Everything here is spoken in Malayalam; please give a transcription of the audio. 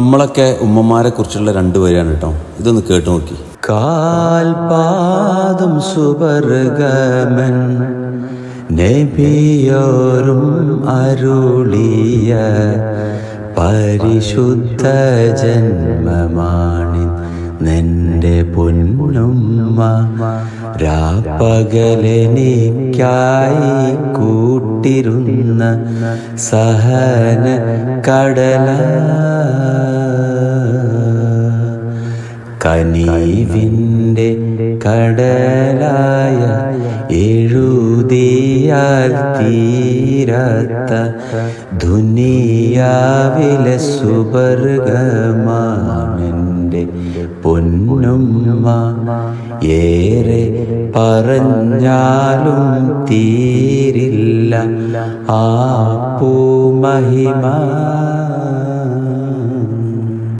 നമ്മളൊക്കെ ഉമ്മമാരെ കുറിച്ചുള്ള രണ്ടുപേരാണ് കേട്ടോ. ഇതൊന്ന് കേട്ടു നോക്കി. കാൽപാദം സുവർഗമൻ നബിയോരും അരുളിയ പരിശുദ്ധ ജന്മമാണി നിന്റെ പൊന്നുമ്മ. രാപ്പകലെനിക്കായി കൂട്ടിരുന്ന സഹന കടല, കനീവിൻ്റെ കടലായ എഴുതിയാൽ തീരാത്ത ദുനിയാവിലെ സുവർഗമാണെൻ്റെ പൊന്നുമ്മ. ഏറെ പറഞ്ഞാലും തീരില്ല ആ പൂമഹിമ.